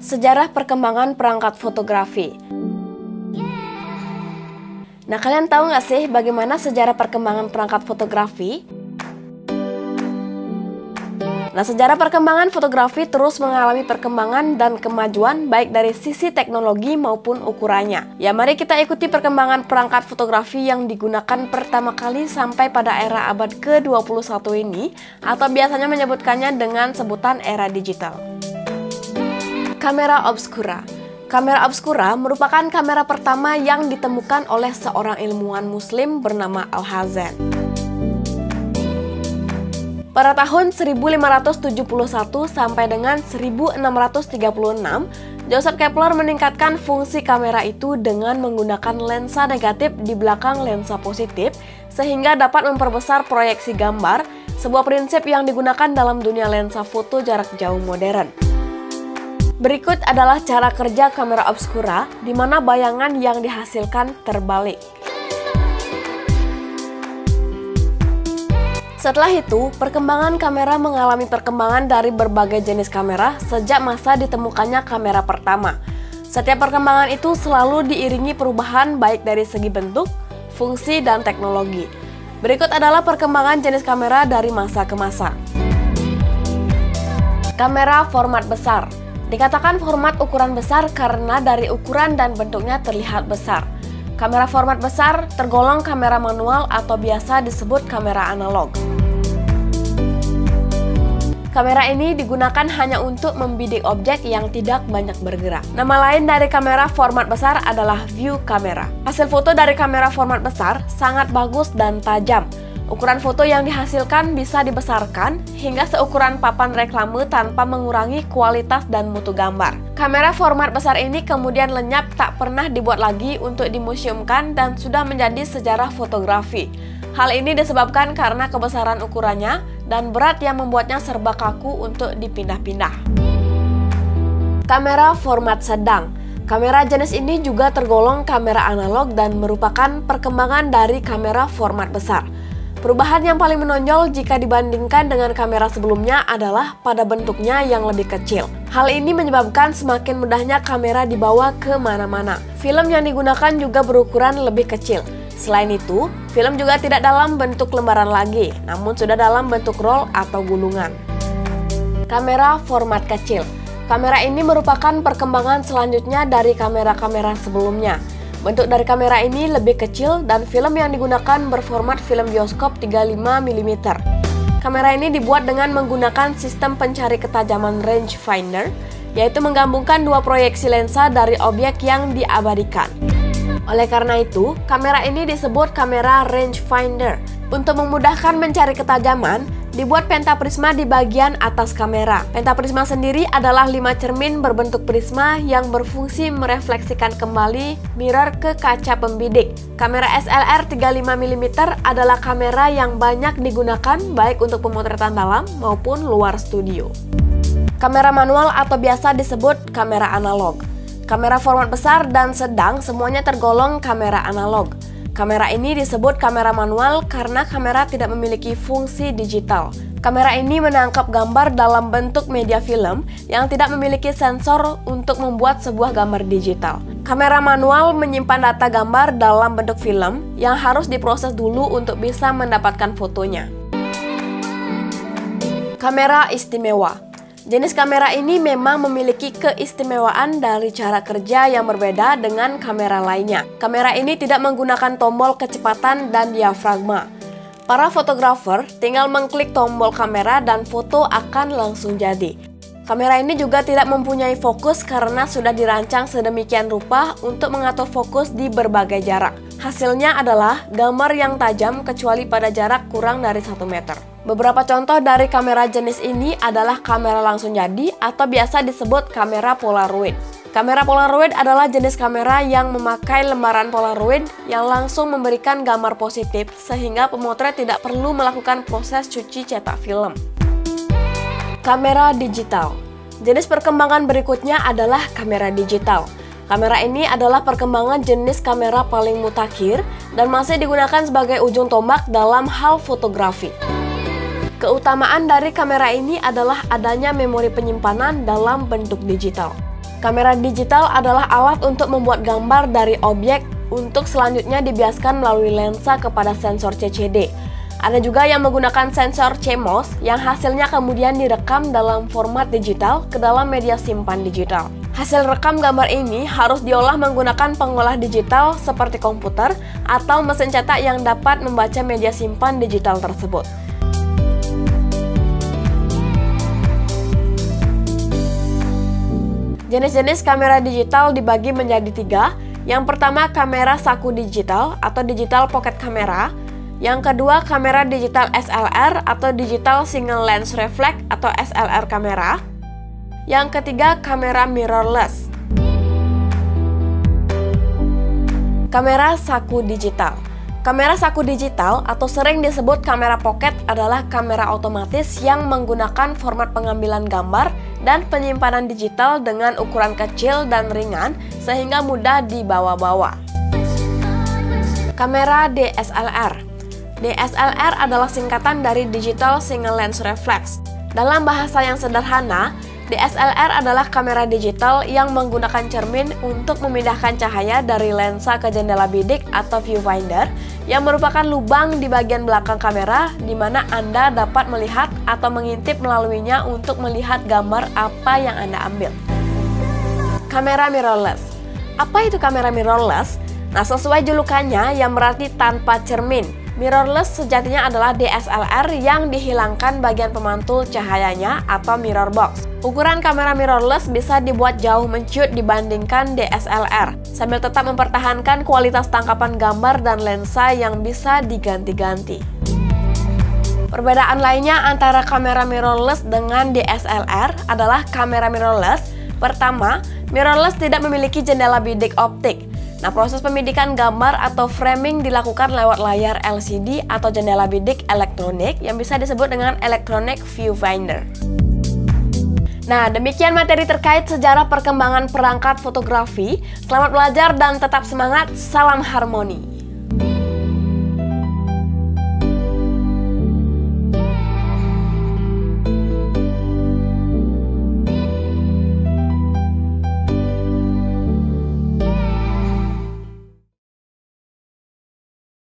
Sejarah perkembangan perangkat fotografi. Nah, kalian tahu nggak sih bagaimana sejarah perkembangan perangkat fotografi? Nah, sejarah perkembangan fotografi terus mengalami perkembangan dan kemajuan baik dari sisi teknologi maupun ukurannya. Ya, mari kita ikuti perkembangan perangkat fotografi yang digunakan pertama kali sampai pada era abad ke-21 ini, atau biasanya menyebutkannya dengan sebutan era digital. Kamera obscura. Kamera obscura merupakan kamera pertama yang ditemukan oleh seorang ilmuwan muslim bernama Alhazen. Pada tahun 1571 sampai dengan 1636, Joseph Kepler meningkatkan fungsi kamera itu dengan menggunakan lensa negatif di belakang lensa positif sehingga dapat memperbesar proyeksi gambar, sebuah prinsip yang digunakan dalam dunia lensa foto jarak jauh modern. Berikut adalah cara kerja kamera obscura, di mana bayangan yang dihasilkan terbalik. Setelah itu, perkembangan kamera mengalami perkembangan dari berbagai jenis kamera sejak masa ditemukannya kamera pertama. Setiap perkembangan itu selalu diiringi perubahan baik dari segi bentuk, fungsi, dan teknologi. Berikut adalah perkembangan jenis kamera dari masa ke masa. Kamera format besar. Dikatakan format ukuran besar karena dari ukuran dan bentuknya terlihat besar. Kamera format besar tergolong kamera manual atau biasa disebut kamera analog. Kamera ini digunakan hanya untuk membidik objek yang tidak banyak bergerak. Nama lain dari kamera format besar adalah view kamera. Hasil foto dari kamera format besar sangat bagus dan tajam. Ukuran foto yang dihasilkan bisa dibesarkan hingga seukuran papan reklame tanpa mengurangi kualitas dan mutu gambar. Kamera format besar ini kemudian lenyap, tak pernah dibuat lagi untuk dimuseumkan dan sudah menjadi sejarah fotografi. Hal ini disebabkan karena kebesaran ukurannya dan berat yang membuatnya serba kaku untuk dipindah-pindah. Kamera format sedang. Kamera jenis ini juga tergolong kamera analog dan merupakan perkembangan dari kamera format besar. Perubahan yang paling menonjol jika dibandingkan dengan kamera sebelumnya adalah pada bentuknya yang lebih kecil. Hal ini menyebabkan semakin mudahnya kamera dibawa ke mana-mana. Film yang digunakan juga berukuran lebih kecil. Selain itu, film juga tidak dalam bentuk lembaran lagi, namun sudah dalam bentuk roll atau gulungan. Kamera format kecil. Kamera ini merupakan perkembangan selanjutnya dari kamera-kamera sebelumnya. Bentuk dari kamera ini lebih kecil dan film yang digunakan berformat film bioskop 35 mm. Kamera ini dibuat dengan menggunakan sistem pencari ketajaman range finder, yaitu menggabungkan dua proyeksi lensa dari objek yang diabadikan. Oleh karena itu, kamera ini disebut kamera range finder. Untuk memudahkan mencari ketajaman, dibuat pentaprisma di bagian atas kamera. Pentaprisma sendiri adalah 5 cermin berbentuk prisma yang berfungsi merefleksikan kembali mirror ke kaca pembidik. Kamera SLR 35 mm adalah kamera yang banyak digunakan baik untuk pemotretan dalam maupun luar studio. Kamera manual atau biasa disebut kamera analog. Kamera format besar dan sedang semuanya tergolong kamera analog. Kamera ini disebut kamera manual karena kamera tidak memiliki fungsi digital. Kamera ini menangkap gambar dalam bentuk media film yang tidak memiliki sensor untuk membuat sebuah gambar digital. Kamera manual menyimpan data gambar dalam bentuk film yang harus diproses dulu untuk bisa mendapatkan fotonya. Kamera istimewa. Jenis kamera ini memang memiliki keistimewaan dari cara kerja yang berbeda dengan kamera lainnya. Kamera ini tidak menggunakan tombol kecepatan dan diafragma. Para fotografer tinggal mengklik tombol kamera dan foto akan langsung jadi. Kamera ini juga tidak mempunyai fokus karena sudah dirancang sedemikian rupa untuk mengatur fokus di berbagai jarak. Hasilnya adalah gambar yang tajam kecuali pada jarak kurang dari 1 meter. Beberapa contoh dari kamera jenis ini adalah kamera langsung jadi atau biasa disebut kamera Polaroid. Kamera Polaroid adalah jenis kamera yang memakai lembaran Polaroid yang langsung memberikan gambar positif sehingga pemotret tidak perlu melakukan proses cuci cetak film. Kamera digital. Jenis perkembangan berikutnya adalah kamera digital. Kamera ini adalah perkembangan jenis kamera paling mutakhir dan masih digunakan sebagai ujung tombak dalam hal fotografi. Keutamaan dari kamera ini adalah adanya memori penyimpanan dalam bentuk digital. Kamera digital adalah alat untuk membuat gambar dari objek untuk selanjutnya dibiaskan melalui lensa kepada sensor CCD. Ada juga yang menggunakan sensor CMOS yang hasilnya kemudian direkam dalam format digital ke dalam media simpan digital. Hasil rekam gambar ini harus diolah menggunakan pengolah digital seperti komputer atau mesin cetak yang dapat membaca media simpan digital tersebut. Jenis-jenis kamera digital dibagi menjadi 3. Yang pertama, kamera saku digital atau digital pocket camera. Yang kedua, kamera digital SLR atau digital single lens reflex atau SLR kamera. Yang ketiga, kamera mirrorless. Kamera saku digital. Kamera saku digital atau sering disebut kamera pocket adalah kamera otomatis yang menggunakan format pengambilan gambar dan penyimpanan digital dengan ukuran kecil dan ringan sehingga mudah dibawa-bawa. Kamera DSLR. DSLR adalah singkatan dari Digital Single Lens Reflex. Dalam bahasa yang sederhana, DSLR adalah kamera digital yang menggunakan cermin untuk memindahkan cahaya dari lensa ke jendela bidik atau viewfinder yang merupakan lubang di bagian belakang kamera di mana Anda dapat melihat atau mengintip melaluinya untuk melihat gambar apa yang Anda ambil. Kamera mirrorless. Apa itu kamera mirrorless? Nah, sesuai julukannya yang berarti tanpa cermin. Mirrorless sejatinya adalah DSLR yang dihilangkan bagian pemantul cahayanya atau mirror box. Ukuran kamera mirrorless bisa dibuat jauh mencut dibandingkan DSLR, sambil tetap mempertahankan kualitas tangkapan gambar dan lensa yang bisa diganti-ganti. Perbedaan lainnya antara kamera mirrorless dengan DSLR adalah kamera mirrorless. Pertama, mirrorless tidak memiliki jendela bidik optik. Nah, proses pembidikan gambar atau framing dilakukan lewat layar LCD atau jendela bidik elektronik yang bisa disebut dengan electronic viewfinder. Nah, demikian materi terkait sejarah perkembangan perangkat fotografi. Selamat belajar dan tetap semangat. Salam harmoni.